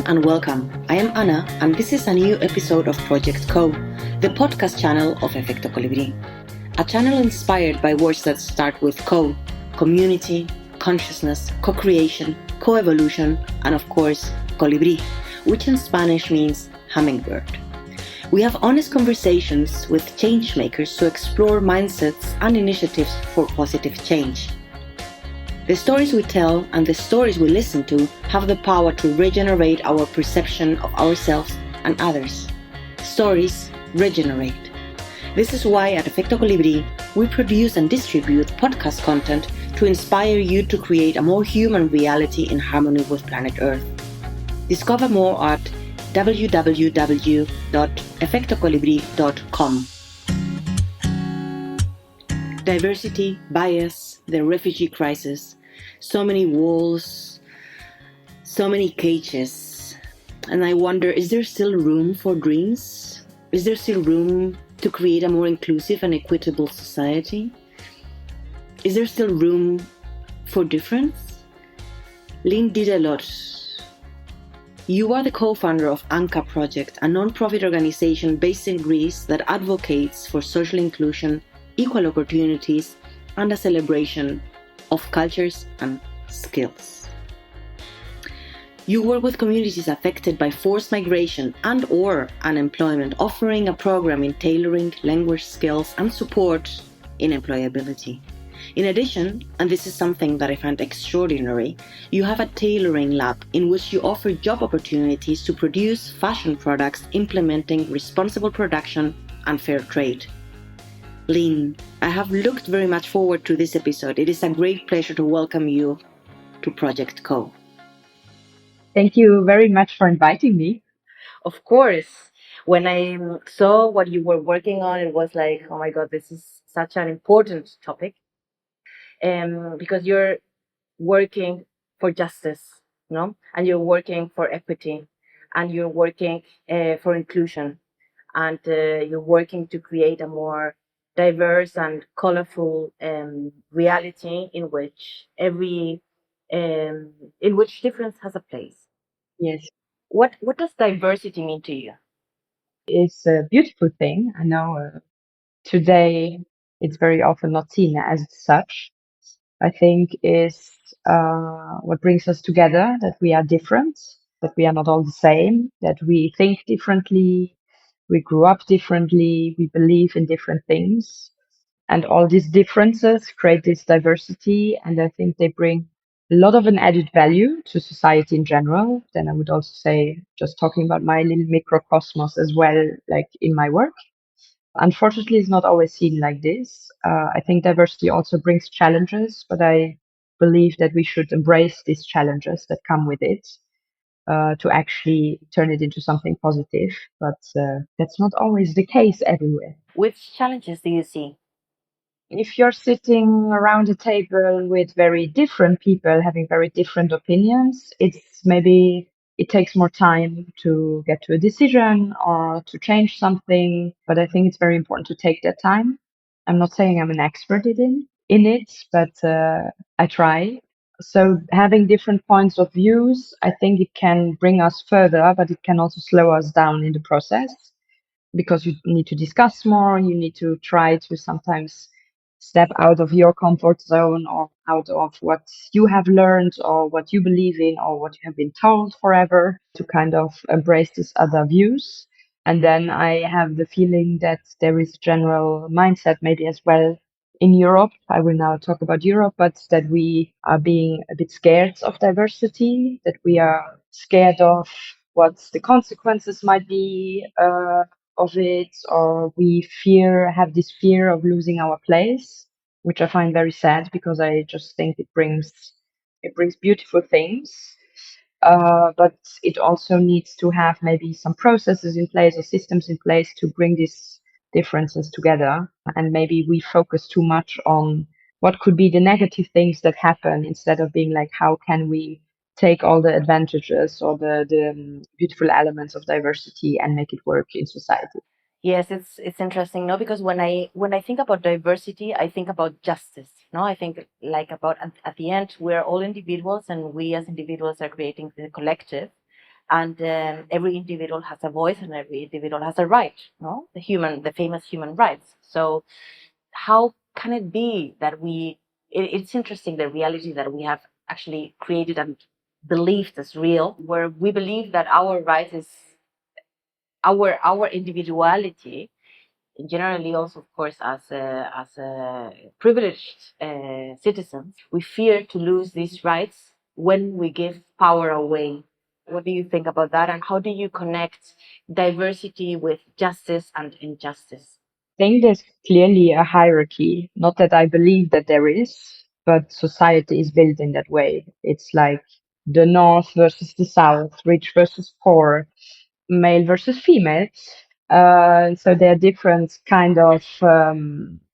and welcome. I am Anna, and this is a new episode of Project Co, the podcast channel of Efecto Colibrí. A channel inspired by words that start with co, community, consciousness, co-creation, co-evolution, and of course, colibrí, which in Spanish means hummingbird. We have honest conversations with change makers to explore mindsets and initiatives for positive change. The stories we tell and the stories we listen to have the power to regenerate our perception of ourselves and others. Stories regenerate. This is why at Efecto Colibrí we produce and distribute podcast content to inspire you to create a more human reality in harmony with planet Earth. Discover more at www.efectocolibri.com. Diversity, bias, the refugee crisis, so many walls, so many cages. And I wonder, is there still room for dreams? Is there still room to create a more inclusive and equitable society? Is there still room for difference? Didelot, you are the co-founder of Ankaa project, a non-profit organization based in Greece that advocates for social inclusion, equal opportunities, and a celebration of cultures and skills. You work with communities affected by forced migration and/or unemployment, offering a program in tailoring language skills and support in employability. In addition, and this is something that I find extraordinary, you have a tailoring lab in which you offer job opportunities to produce fashion products implementing responsible production and fair trade. Lynn, I have looked very much forward to this episode. It is a great pleasure to welcome you to Project Co. Thank you very much for inviting me. Of course, when I saw what you were working on, it was like, oh my God, this is such an important topic. Because you're working for justice, no? And you're working for equity, and you're working for inclusion, and you're working to create a more diverse and colorful reality in which in which difference has a place. Yes, What does diversity mean to you? it's a beautiful thing. I know today it's very often not seen as such. I think is what brings us together, that we are different, that we are not all the same, that we think differently, we grew up differently, we believe in different things. And all these differences create this diversity. And I think they bring a lot of an added value to society in general. Then I would also say, just talking about my little microcosmos as well, like in my work. Unfortunately, it's not always seen like this. I think diversity also brings challenges, but I believe that we should embrace these challenges that come with it to actually turn it into something positive. But that's not always the case everywhere. Which challenges do you see? If you're sitting around a table with very different people having very different opinions, it takes more time to get to a decision or to change something. But I think it's very important to take that time. I'm not saying I'm an expert in it, but I try. So having different points of views, I think it can bring us further, but it can also slow us down in the process, because you need to discuss more, you need to try to sometimes step out of your comfort zone or out of what you have learned or what you believe in or what you have been told forever, to kind of embrace these other views. And then I have the feeling that there is general mindset maybe as well in Europe. I will now talk about Europe, but that we are being a bit scared of diversity, that we are scared of what the consequences might be of it, or we have this fear of losing our place, which I find very sad, because I just think it brings beautiful things. But it also needs to have maybe some processes in place or systems in place to bring these differences together. And maybe we focus too much on what could be the negative things that happen, instead of being like, how can we take all the advantages or the beautiful elements of diversity and make it work in society. Yes, it's interesting, no? Because when I think about diversity, I think about justice, no? I think like about at the end we're all individuals, and we as individuals are creating the collective, and every individual has a voice and every individual has a right, no, the famous human rights. So how can it be that it's interesting, the reality that we have actually created and believed as real, where we believe that our rights is our individuality, generally also of course as a privileged citizens, we fear to lose these rights when we give power away. What do you think about that, and how do you connect diversity with justice and injustice? Think there's clearly a hierarchy. Not that I believe that there is, but society is built in that way. It's like the North versus the South, rich versus poor, male versus female. So there are different kind of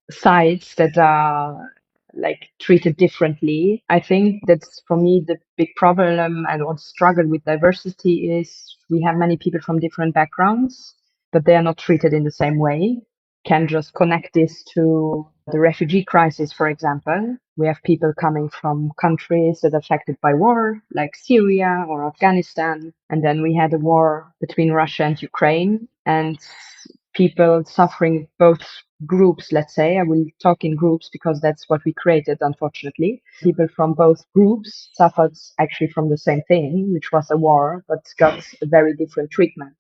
sides that are like treated differently. I think that's for me the big problem and what struggle with diversity is we have many people from different backgrounds, but they are not treated in the same way. Can just connect this to the refugee crisis, for example. We have people coming from countries that are affected by war, like Syria or Afghanistan. And then we had a war between Russia and Ukraine, and people suffering both groups, let's say. I will talk in groups because that's what we created, unfortunately. People from both groups suffered actually from the same thing, which was a war, but got a very different treatment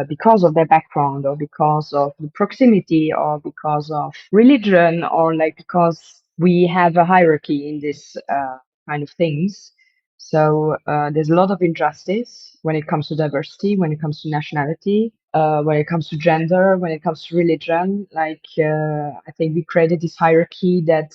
because of their background or because of the proximity or because of religion or like because we have a hierarchy in this kind of things. So there's a lot of injustice when it comes to diversity, when it comes to nationality, when it comes to gender, when it comes to religion. Like I think we created this hierarchy that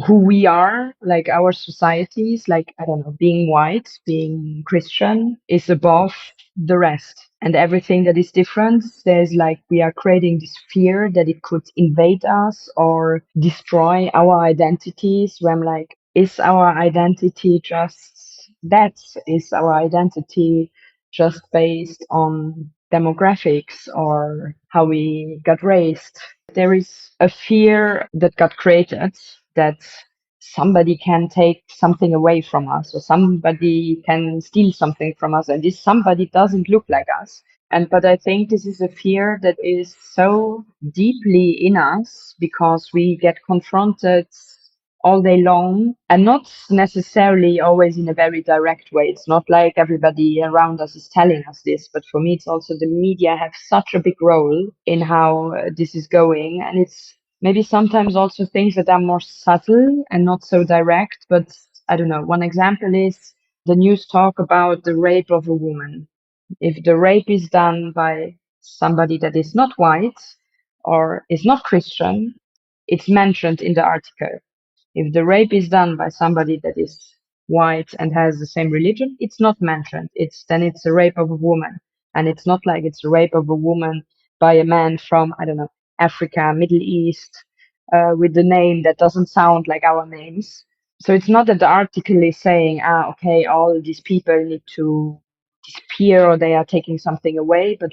who we are, like our societies, like I don't know, being white, being Christian is above the rest. And everything that is different, there's like we are creating this fear that it could invade us or destroy our identities. Where I'm like, is our identity just that? Is our identity just based on demographics or how we got raised? There is a fear that got created that somebody can take something away from us or somebody can steal something from us and this somebody doesn't look like us. And but I think this is a fear that is so deeply in us because we get confronted all day long and not necessarily always in a very direct way. It's not like everybody around us is telling us this, but for me, it's also the media have such a big role in how this is going. And it's maybe sometimes also things that are more subtle and not so direct. But I don't know. One example is the news talk about the rape of a woman. If the rape is done by somebody that is not white or is not Christian, it's mentioned in the article. If the rape is done by somebody that is white and has the same religion, it's not mentioned. It's a rape of a woman. And it's not like it's a rape of a woman by a man from, I don't know, Africa, Middle East, with the name that doesn't sound like our names. So it's not that the article is saying, okay, all these people need to disappear or they are taking something away, but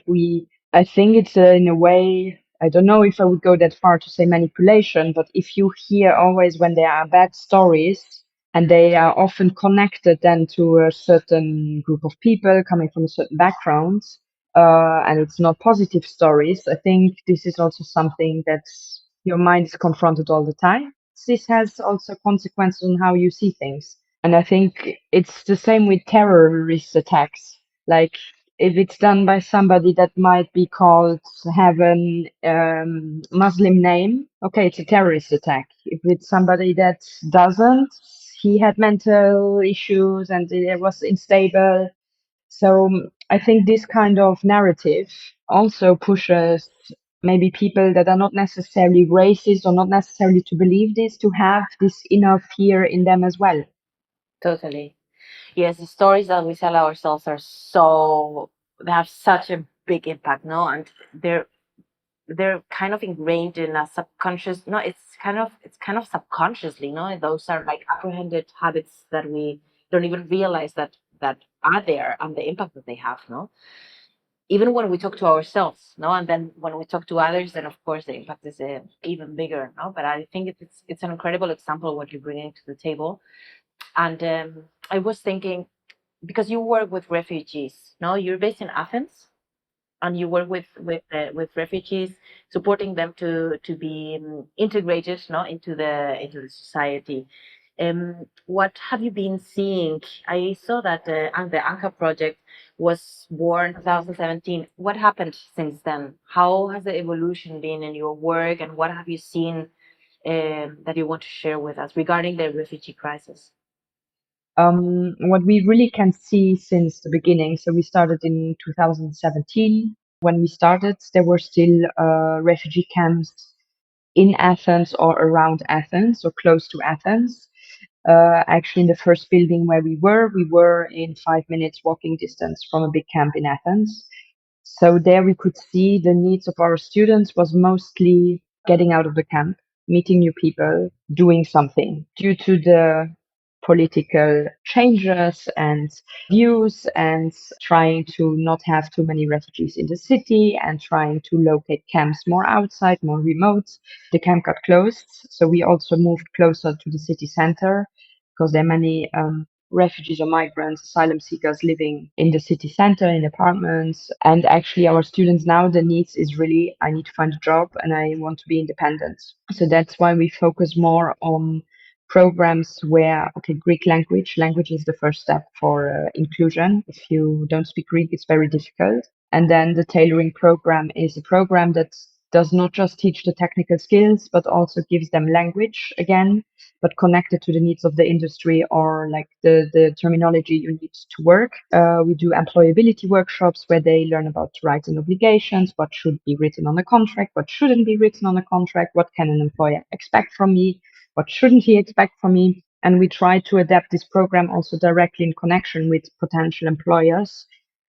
I think it's in a way, I don't know if I would go that far to say manipulation, but if you hear always when there are bad stories and they are often connected then to a certain group of people coming from a certain background, and it's not positive stories, I think this is also something that your mind is confronted all the time. This has also consequences on how you see things. And I think it's the same with terrorist attacks. Like if it's done by somebody that might be called have an Muslim name, okay, it's a terrorist attack. If it's somebody that doesn't, he had mental issues and it was unstable. So I think this kind of narrative also pushes maybe people that are not necessarily racist or not necessarily to believe this to have this inner fear in them as well. Totally. Yes, the stories that we tell ourselves are so, they have such a big impact, no? And they're kind of ingrained in a subconscious, no, it's kind of subconsciously, no? Those are like apprehended habits that we don't even realize that are there and the impact that they have, no? Even when we talk to ourselves, no? And then when we talk to others, then of course the impact is even bigger, no? But I think it's an incredible example what you're bringing to the table. And I was thinking, because you work with refugees, no? You're based in Athens, and you work with refugees, supporting them to be integrated, no, into the society. What have you been seeing? I saw that the Ankaa project was born 2017. What happened since then? How has the evolution been in your work, and what have you seen that you want to share with us regarding the refugee crisis? What we really can see since the beginning, so we started in 2017. When we started, there were still refugee camps in Athens or around Athens or close to Athens. Actually, in the first building where we were in 5 minutes walking distance from a big camp in Athens. So there we could see the needs of our students was mostly getting out of the camp, meeting new people, doing something. Due to the political changes and views and trying to not have too many refugees in the city and trying to locate camps more outside, more remote, the camp got closed. So we also moved closer to the city center because there are many refugees or migrants, asylum seekers living in the city center in apartments. And actually, our students now, the needs is really, I need to find a job and I want to be independent. So that's why we focus more on programs where, okay, Greek language is the first step for inclusion. If you don't speak Greek, it's very difficult. And then the tailoring program is a program that does not just teach the technical skills, but also gives them language again, but connected to the needs of the industry or like the terminology you need to work. We do employability workshops where they learn about rights and obligations, what should be written on a contract, what shouldn't be written on a contract, what can an employer expect from me, what shouldn't he expect from me. And we try to adapt this program also directly in connection with potential employers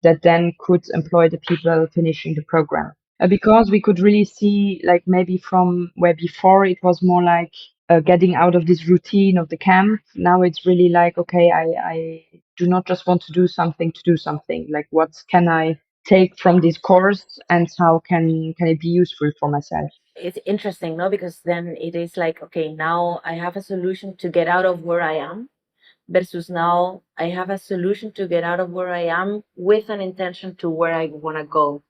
that then could employ the people finishing the program. Because we could really see, like maybe from where before it was more like getting out of this routine of the camp. Now it's really like, okay, I do not just want to do something to do something. Like, what can I take from this course and how can it be useful for myself? It's interesting, no? Because then it is like, okay, now I have a solution to get out of where I am, versus now I have a solution to get out of where I am with an intention to where I want to go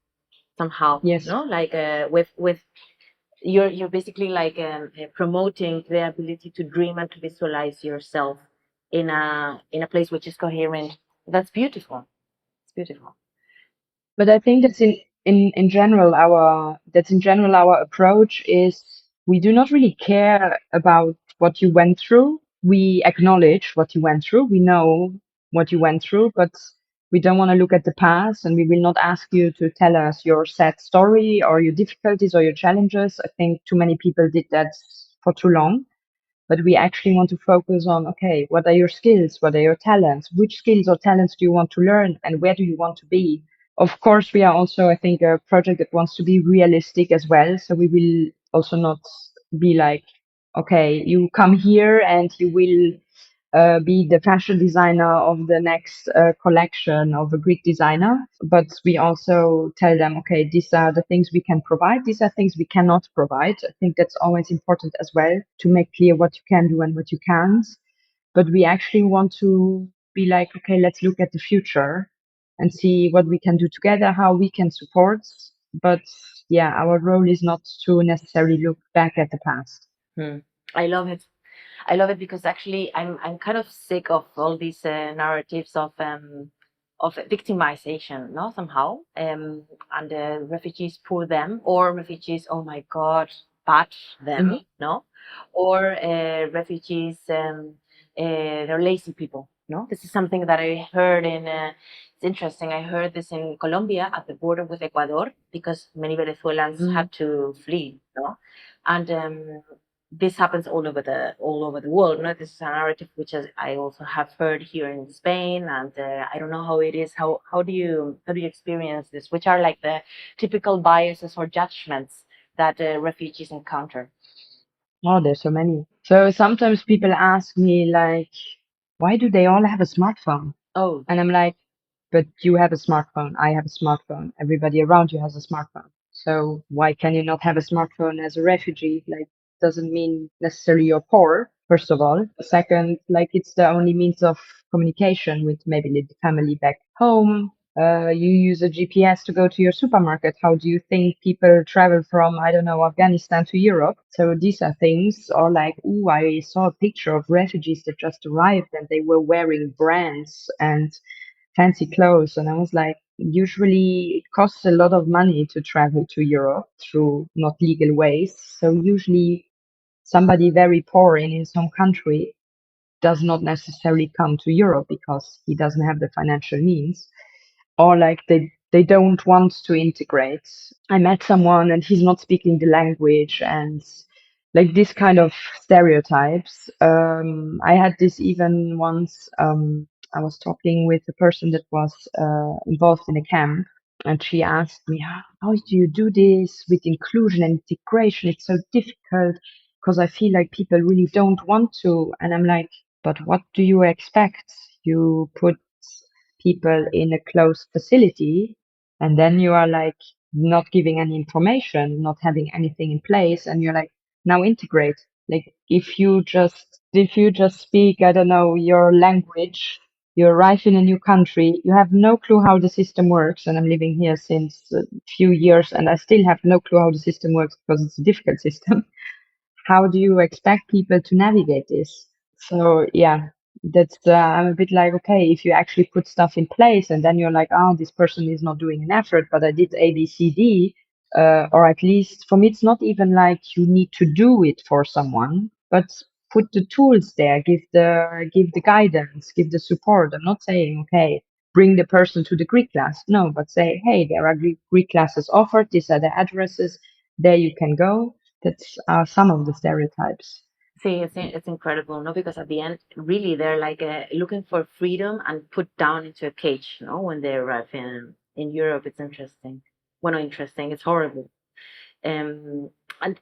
somehow, Yes. no? Like with you're basically like promoting the ability to dream and to visualize yourself in a place which is coherent. That's beautiful. It's beautiful. But I think that's in general our approach is we do not really care about what you went through. We acknowledge what you went through. We know what you went through, but we don't want to look at the past and we will not ask you to tell us your sad story or your difficulties or your challenges. I think too many people did that for too long. But we actually want to focus on, okay, what are your skills? What are your talents? Which skills or talents do you want to learn? And where do you want to be? Of course, we are also, I think, a project that wants to be realistic as well. So we will also not be like, okay, you come here and you will be the fashion designer of the next collection of a Greek designer. But we also tell them, okay, these are the things we can provide. These are things we cannot provide. I think that's always important as well to make clear what you can do and what you can't. But we actually want to be like, okay, let's look at the future and see what we can do together, how we can support. But yeah, our role is not to necessarily look back at the past. I love it. I love it because actually I'm kind of sick of all these narratives of victimization, no, somehow, and refugees poor them, or refugees, oh my God, bad them, no, or refugees, they're lazy people, no. This is something that I heard in. It's interesting. I heard this in Colombia at the border with Ecuador because many Venezuelans had to flee, no, and this happens all over the world. No, this is a narrative which I also have heard here in Spain, and I don't know how it is. How do you experience this? Which are like the typical biases or judgments that refugees encounter? Oh, there's so many. So sometimes people ask me like, why do they all have a smartphone? Oh, And I'm like, but you have a smartphone. I have a smartphone. Everybody around you has a smartphone. So why can you not have a smartphone as a refugee? Like, doesn't mean necessarily you're poor, first of all. Second, like it's the only means of communication with maybe the family back home. You use a GPS to go to your supermarket. How do you think people travel from, I don't know, Afghanistan to Europe? So these are things, or like, ooh, I saw a picture of refugees that just arrived and they were wearing brands and fancy clothes. And I was like, usually it costs a lot of money to travel to Europe through not legal ways. So usually somebody very poor in some country does not necessarily come to Europe because he doesn't have the financial means, or like they don't want to integrate. I met someone and he's not speaking the language, and like this kind of stereotypes. I had this even once. I was talking with a person that was involved in a camp, and she asked me, how do you do this with inclusion and integration? It's so difficult because I feel like people really don't want to. And I'm like, but what do you expect? You put people in a closed facility, and then you are like not giving any information, not having anything in place, and you're like, now integrate. Like if you just speak, I don't know, your language, you arrive in a new country, you have no clue how the system works. And I'm living here since a few years and I still have no clue how the system works because it's a difficult system. How do you expect people to navigate this? So yeah, that's I'm a bit like, okay, if you actually put stuff in place and then you're like, oh, this person is not doing an effort, but I did A, B, C, D, or at least for me, it's not even like you need to do it for someone, but put the tools there, give the guidance, give the support. I'm not saying, okay, bring the person to the Greek class. No, but say, hey, there are Greek classes offered. These are the addresses. There you can go. That's some of the stereotypes. See, it's incredible, no? Because at the end, really, they're like looking for freedom and put down into a cage, no? When they arrive in Europe, it's interesting. Well, not interesting, it's horrible. And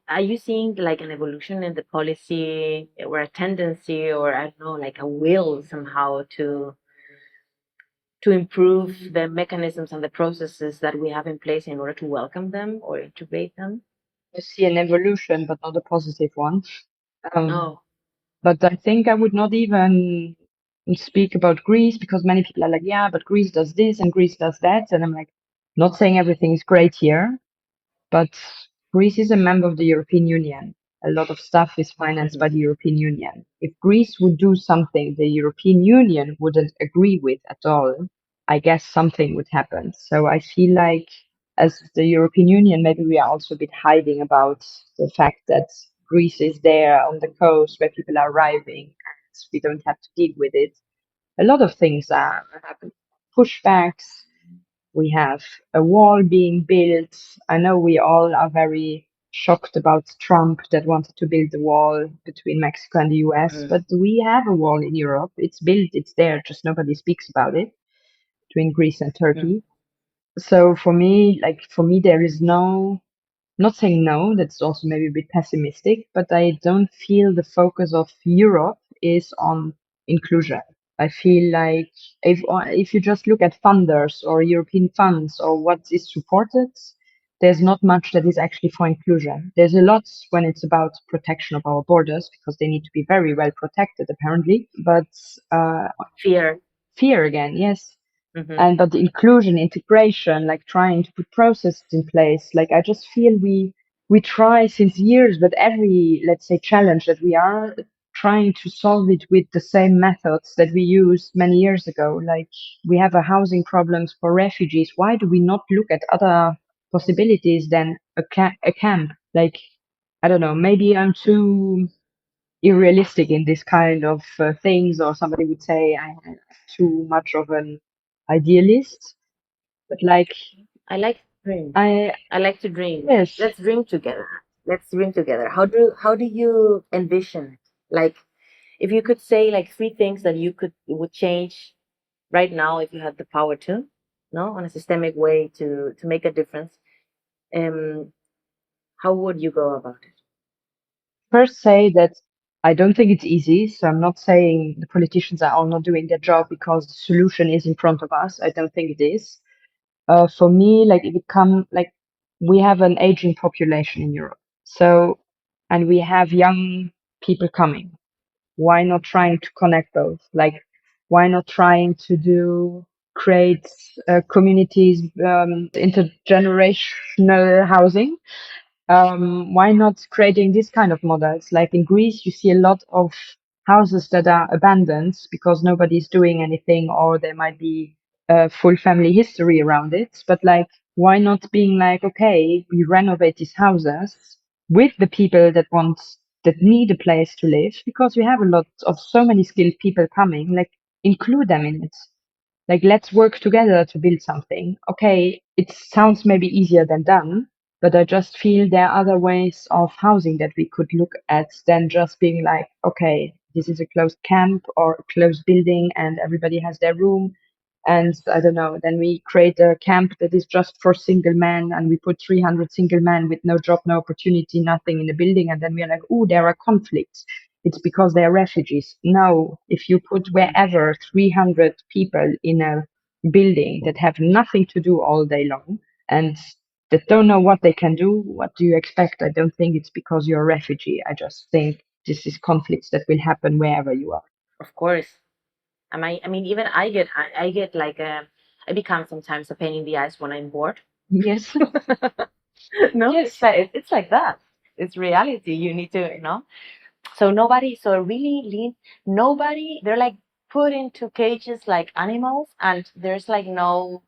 are you seeing like an evolution in the policy or a tendency or I don't know, like a will somehow to improve the mechanisms and the processes that we have in place in order to welcome them or integrate them? I see an evolution, but not a positive one. Um, Oh, but I think I would not even speak about Greece because many people are like, yeah, but Greece does this and Greece does that. And I'm like, not saying everything is great here, but Greece is a member of the European Union. A lot of stuff is financed by mhm. the European Union. If Greece would do something the European Union wouldn't agree with at all, I guess something would happen. So I feel like as the European Union, maybe we are also a bit hiding about the fact that Greece is there on the coast where people are arriving and we don't have to deal with it. A lot of things are happening. Pushbacks, we have a wall being built. I know we all are very shocked about Trump that wanted to build a wall between Mexico and the US, Mm, but we have a wall in Europe. It's built, it's there, just nobody speaks about it between Greece and mm. Turkey. So for me, there is no, not saying no, that's also maybe a bit pessimistic, but I don't feel the focus of Europe is on inclusion. I feel like if you just look at funders or European funds or what is supported, there's not much that is actually for inclusion. There's a lot when it's about protection of our borders because they need to be very well protected apparently. But Fear. fear again, yes, Hmm. and but the inclusion integration, like trying to put processes in place, like I just feel we try since years, but every, let's say, challenge that we are trying to solve it with the same methods that we used many years ago. Like we have a housing problems for refugees, why do we not look at other possibilities than a camp? Like I don't know, maybe I'm too irrealistic in this kind of things, or somebody would say I am too much of an idealist. But like I like to dream. I I like to dream. yes, Let's dream together. Let's dream together. How do you envision it? Like if you could say like three things that would change right now if you had the power to, no, on a systemic way to make a difference. Um, how would you go about it? first say that I don't think it's easy. So I'm not saying the politicians are all not doing their job because the solution is in front of us. I don't think it is. For me, like it become like we have an aging population in Europe. So and we have young people coming. Why not trying to connect those? Like why not trying to create communities, intergenerational housing? Why not creating this kind of models? Like in Greece, you see a lot of houses that are abandoned because nobody's doing anything, or there might be a full family history around it. But like, why not being like, okay, we renovate these houses with the people that need a place to live, because we have a lot of so many skilled people coming, like include them in it. Like, let's work together to build something. Okay, it sounds maybe easier than done, but I just feel there are other ways of housing that we could look at than just being like, okay, this is a closed camp or a closed building and everybody has their room. And I don't know, then we create a camp that is just for single men and we put 300 single men with no job, no opportunity, nothing in the building. And then we're like, oh, there are conflicts. It's because they are refugees. No, if you put wherever 300 people in a building that have nothing to do all day long and that don't know what they can do, what do you expect? I don't think it's because you're a refugee. I just think this is conflicts that will happen wherever you are. Of course. I mean, even I get like I become sometimes a pain in the eyes when I'm bored. Yes. No, Yes. it's like that. It's reality. You need to, you know. So nobody, so really lean. Nobody. They're like put into cages like animals, and there's like no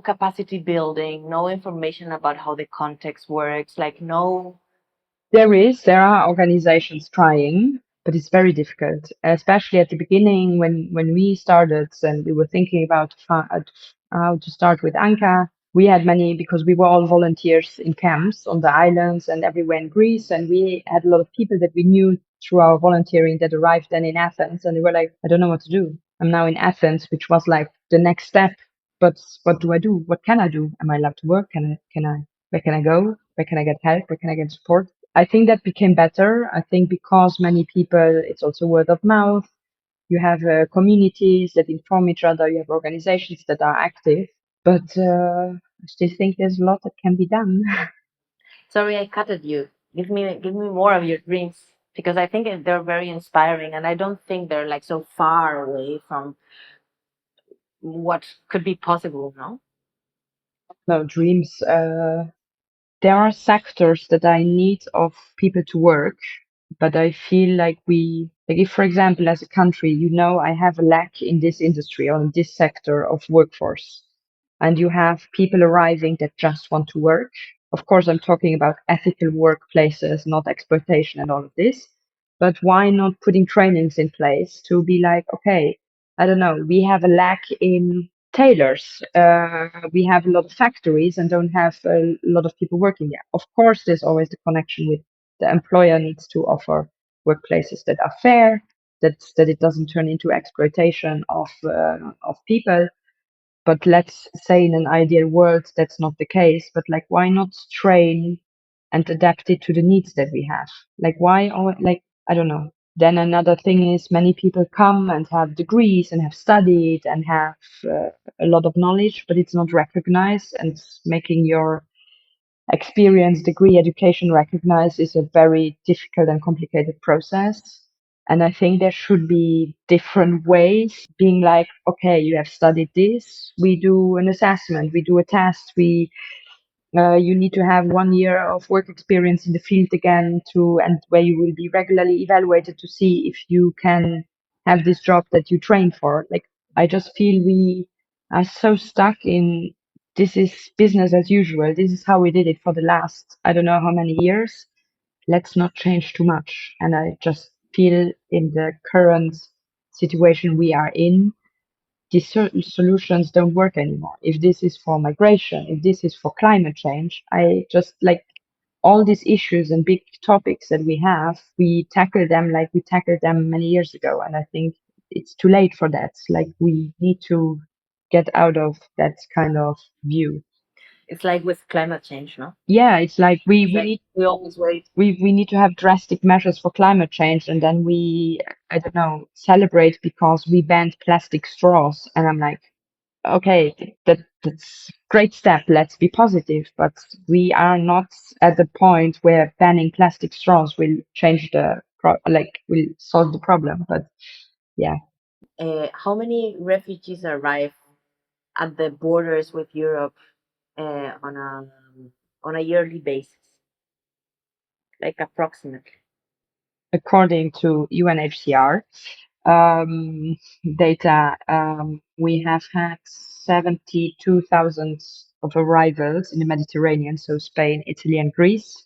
capacity building, no information about how the context works, like no. There are organizations trying, but it's very difficult, especially at the beginning when we started and we were thinking about how to start with Ankaa. We had many because we were all volunteers in camps on the islands and everywhere in Greece, and we had a lot of people that we knew through our volunteering that arrived then in Athens, and they were like, I don't know what to do. I'm now in Athens, which was like the next step. But what do I do? What can I do? Am I allowed to work? Where can I go? Where can I get help? Where can I get support? I think that became better. I think because many people, it's also word of mouth. You have communities that inform each other. You have organizations that are active. But I still think there's a lot that can be done. Sorry, I cut at you. Give me more of your dreams because I think they're very inspiring, and I don't think they're like so far away from what could be possible. No. No, dreams. There are sectors that I need of people to work, but I feel like like if, for example, as a country, I have a lack in this industry or in this sector of workforce, and you have people arriving that just want to work. Of course, I'm talking about ethical workplaces, not exploitation and all of this. But why not putting trainings in place to be like, okay, I don't know, we have a lack in tailors. We have a lot of factories and don't have a lot of people working there. Of course, there's always the connection with the employer needs to offer workplaces that are fair, that it doesn't turn into exploitation of people. But let's say in an ideal world, that's not the case. But like, why not train and adapt it to the needs that we have? Like, why? Like, I don't know. Then another thing is many people come and have degrees and have studied and have a lot of knowledge, but it's not recognized. And making your experience, degree, education recognized is a very difficult and complicated process. And I think there should be different ways, being like, okay, you have studied this, we do an assessment, we do a test, you need to have 1 year of work experience in the field again and where you will be regularly evaluated to see if you can have this job that you trained for. Like, I just feel we are so stuck in this is business as usual. This is how we did it for the last, I don't know how many years. Let's not change too much. And I just feel in the current situation we are in, these solutions don't work anymore. If this is for migration, if this is for climate change, I just like all these issues and big topics that we have, we tackle them like we tackled them many years ago. And I think it's too late for that. Like, we need to get out of that kind of view. It's like with climate change, no? Yeah, it's like We always wait. we need to have drastic measures for climate change, and then we, I don't know, celebrate because we banned plastic straws. And I'm like, okay, that's great step. Let's be positive, but we are not at the point where banning plastic straws will change will solve the problem. But yeah, how many refugees arrive at the borders with Europe on a yearly basis, like approximately? According to UNHCR data, we have had 72,000 of arrivals in the Mediterranean, so Spain, Italy, and Greece,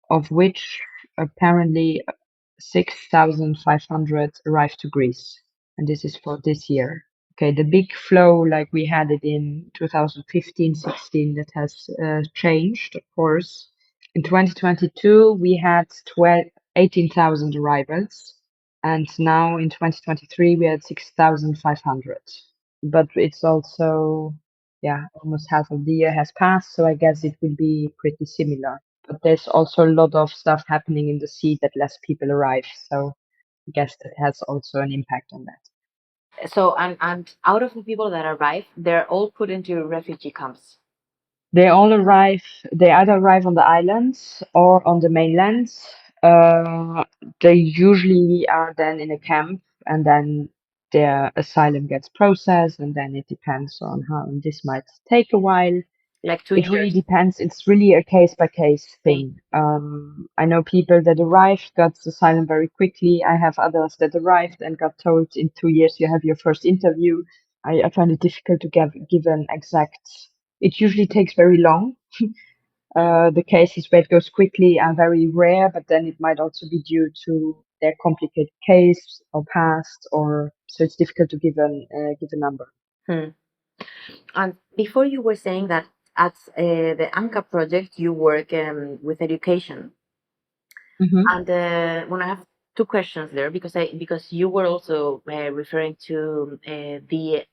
of which apparently 6,500 arrived to Greece. And this is for this year. Okay, the big flow like we had it in 2015-16, that has changed, of course. In 2022, we had 18,000 arrivals, and now in 2023, we had 6,500. But it's also, yeah, almost half of the year has passed, so I guess it will be pretty similar. But there's also a lot of stuff happening in the sea that less people arrive, so I guess that has also an impact on that. So, and out of the people that arrive, they're all put into refugee camps. They all arrive, they either arrive on the islands or on the mainland. They usually are then in a camp, and then their asylum gets processed, and then it depends on how, and this might take a while. Like 2 It really years. depends. It's really a case by case thing. I know people that arrived, got asylum very quickly. I have others that arrived and got told in 2 years you have your first interview. I find it difficult to give an exact. It usually takes very long. The cases where it goes quickly are very rare, but then it might also be due to their complicated case or past, or so it's difficult to give a number. Hmm. And before you were saying that at the Ankaa project you work with education, Mm-hmm. and when I have two questions there, because you were also referring to the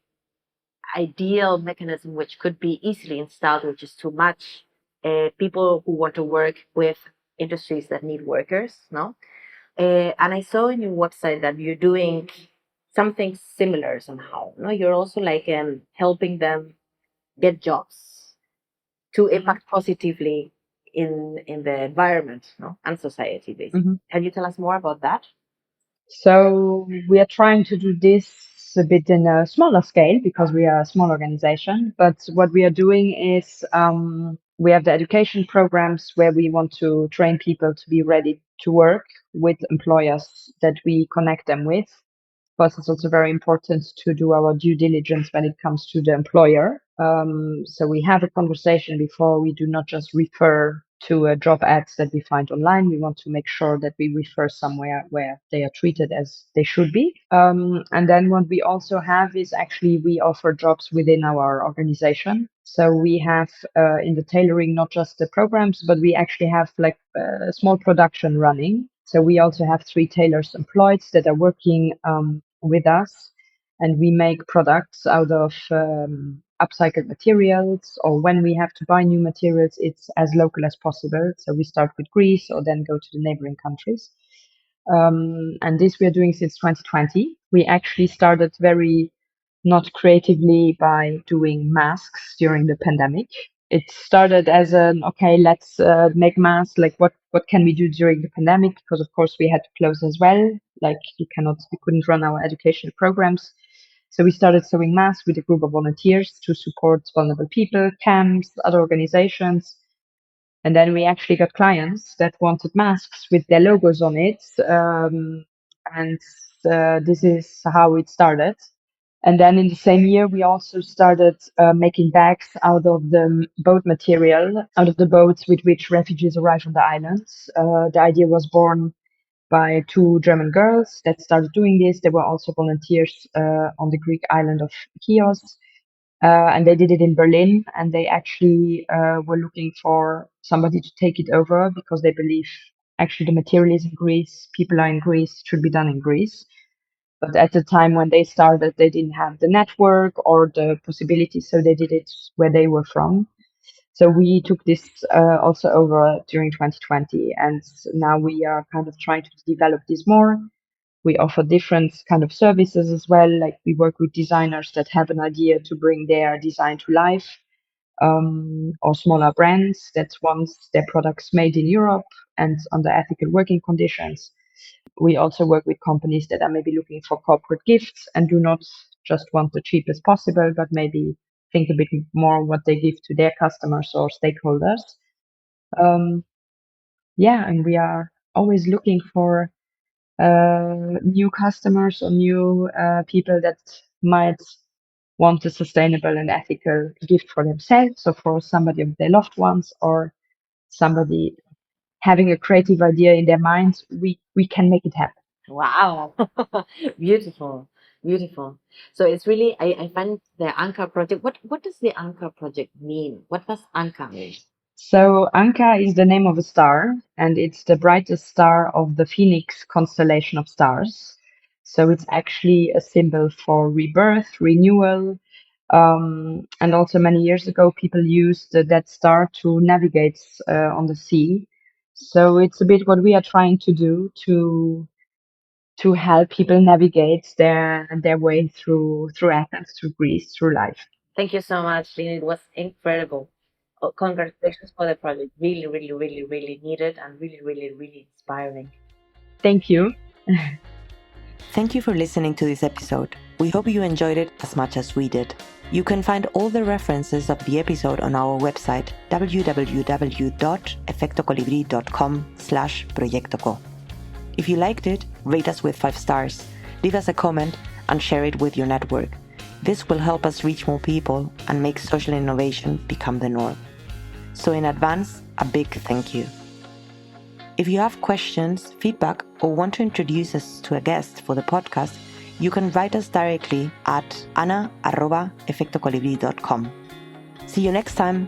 ideal mechanism which could be easily installed, which is to match people who want to work with industries that need workers, no? And I saw in your website that you're doing something similar somehow. No, you're also like helping them get jobs to impact positively in the environment, no, and society, basically. Mm-hmm. Can you tell us more about that? So we are trying to do this a bit in a smaller scale because we are a small organization. But what we are doing is we have the education programs where we want to train people to be ready to work with employers that we connect them with. But it's also very important to do our due diligence when it comes to the employer. So we have a conversation before. We do not just refer to job ads that we find online. We want to make sure that we refer somewhere where they are treated as they should be. And then what we also have is actually we offer jobs within our organization. So we have in the tailoring not just the programs, but we actually have like a small production running. So we also have 3 tailors employed that are working with us, and we make products out of upcycled materials, or when we have to buy new materials, it's as local as possible. So we start with Greece or then go to the neighboring countries. And this we are doing since 2020. We actually started very not creatively by doing masks during the pandemic. It started as an okay, let's make masks. Like what can we do during the pandemic? Because of course we had to close as well. Like we couldn't run our educational programs. So we started sewing masks with a group of volunteers to support vulnerable people, camps, other organizations. And then we actually got clients that wanted masks with their logos on it. And this is how it started. And then in the same year, we also started making bags out of the boat material, out of the boats with which refugees arrive on the islands. The idea was born by 2 German girls that started doing this. They were also volunteers on the Greek island of Chios. And they did it in Berlin, and they actually were looking for somebody to take it over because they believe actually the material is in Greece, people are in Greece, it should be done in Greece. But at the time when they started, they didn't have the network or the possibility, so they did it where they were from. So we took this also over during 2020, and now we are kind of trying to develop this more. We offer different kind of services as well. Like we work with designers that have an idea to bring their design to life, or smaller brands that want their products made in Europe and under ethical working conditions. we also work with companies that are maybe looking for corporate gifts and do not just want the cheapest possible, but maybe think a bit more what they give to their customers or stakeholders. And we are always looking for new customers or new people that might want a sustainable and ethical gift for themselves or for somebody of their loved ones or somebody having a creative idea in their minds. We can make it happen. Wow. Beautiful. Beautiful. So it's really, I find the Ankaa project. What does the Ankaa project mean? What does Ankaa mean? So Ankaa is the name of a star, and it's the brightest star of the Phoenix constellation of stars. So it's actually a symbol for rebirth, renewal. And also many years ago, people used that star to navigate on the sea. So it's a bit what we are trying to do to help people navigate their way through Athens, through Greece, through life. Thank you so much, Lynn. It was incredible. Congratulations for the project. Really, really, really, really needed and really, really, really inspiring. Thank you. Thank you for listening to this episode. We hope you enjoyed it as much as we did. You can find all the references of the episode on our website www.efectocolibri.com/proyectoco. If you liked it, rate us with 5 stars, leave us a comment, and share it with your network. This will help us reach more people and make social innovation become the norm. So in advance, a big thank you. If you have questions, feedback, or want to introduce us to a guest for the podcast, you can write us directly at ana@efectocolibri.com. See you next time!